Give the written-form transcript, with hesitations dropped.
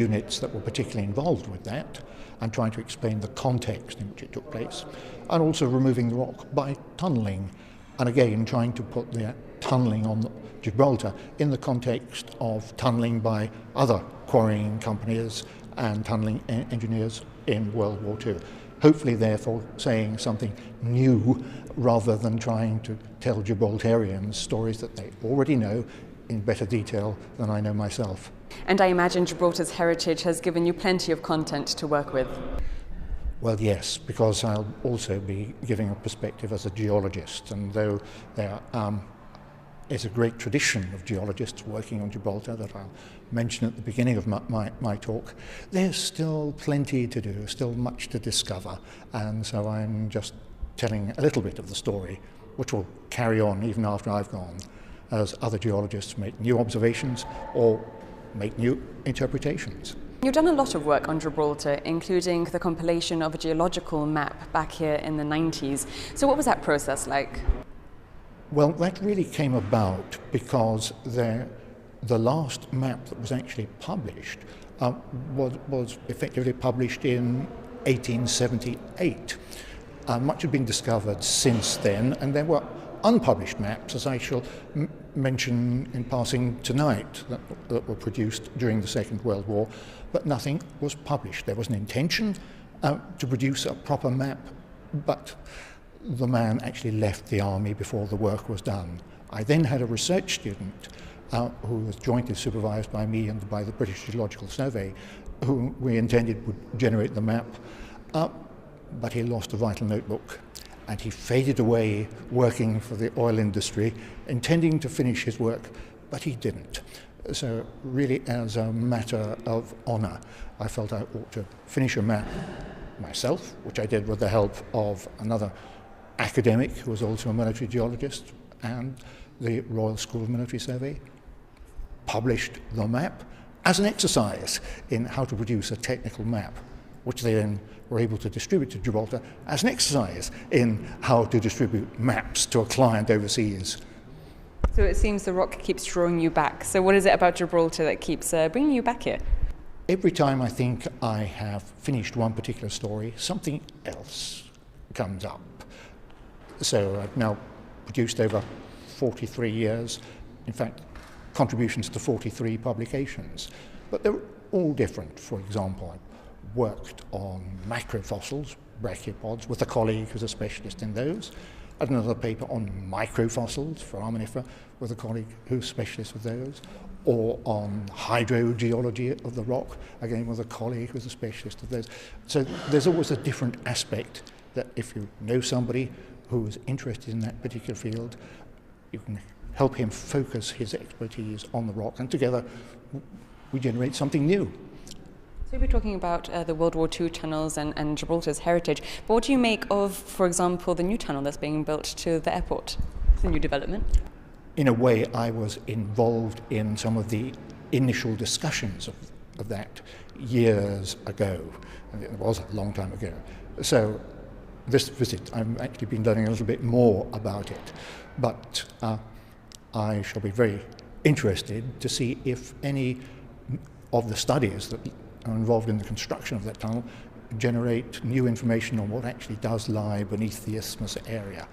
units that were particularly involved with that and trying to explain the context in which it took place, and also removing the rock by tunnelling, and again trying to put the tunnelling on Gibraltar in the context of tunnelling by other quarrying companies and tunnelling engineers in World War II. Hopefully, therefore, saying something new rather than trying to tell Gibraltarians stories that they already know in better detail than I know myself. And I imagine Gibraltar's heritage has given you plenty of content to work with. Well, yes, because I'll also be giving a perspective as a geologist, and though there is a great tradition of geologists working on Gibraltar that I'll mention at the beginning of my talk, there's still plenty to do, still much to discover, and so I'm just telling a little bit of the story, which will carry on even after I've gone, as other geologists make new observations or make new interpretations. You've done a lot of work on Gibraltar, including the compilation of a geological map back here in the 90s. So what was that process like? Well, that really came about because the last map that was actually published was effectively published in 1878. Much had been discovered since then, and there were unpublished maps, as I shall mention in passing tonight, that were produced during the Second World War, but nothing was published. There was an intention to produce a proper map, but the man actually left the army before the work was done. I then had a research student who was jointly supervised by me and by the British Geological Survey, who we intended would generate the map, but he lost a vital notebook. And he faded away working for the oil industry, intending to finish his work, but he didn't. So really, as a matter of honour, I felt I ought to finish a map myself, which I did with the help of another academic who was also a military geologist and the Royal School of Military Survey, published the map as an exercise in how to produce a technical map, which they then were able to distribute to Gibraltar as an exercise in how to distribute maps to a client overseas. So it seems the rock keeps drawing you back. So what is it about Gibraltar that keeps bringing you back here? Every time I think I have finished one particular story, something else comes up. So I've now produced over 43 years, in fact, contributions to 43 publications. But they're all different. For example, I worked on macrofossils, brachiopods, with a colleague who's a specialist in those. I had another paper on microfossils, foraminifera, with a colleague who's a specialist with those. Or on hydrogeology of the rock, again with a colleague who's a specialist of those. So there's always a different aspect that if you know somebody who is interested in that particular field, you can help him focus his expertise on the rock, and together we generate something new. So we're talking about the World War II tunnels and Gibraltar's heritage, but what do you make of, for example, the new tunnel that's being built to the airport? It's a new development. In a way, I was involved in some of the initial discussions of that years ago. And it was a long time ago. So this visit, I've actually been learning a little bit more about it. But I shall be very interested to see if any of the studies that are involved in the construction of that tunnel generate new information on what actually does lie beneath the isthmus area.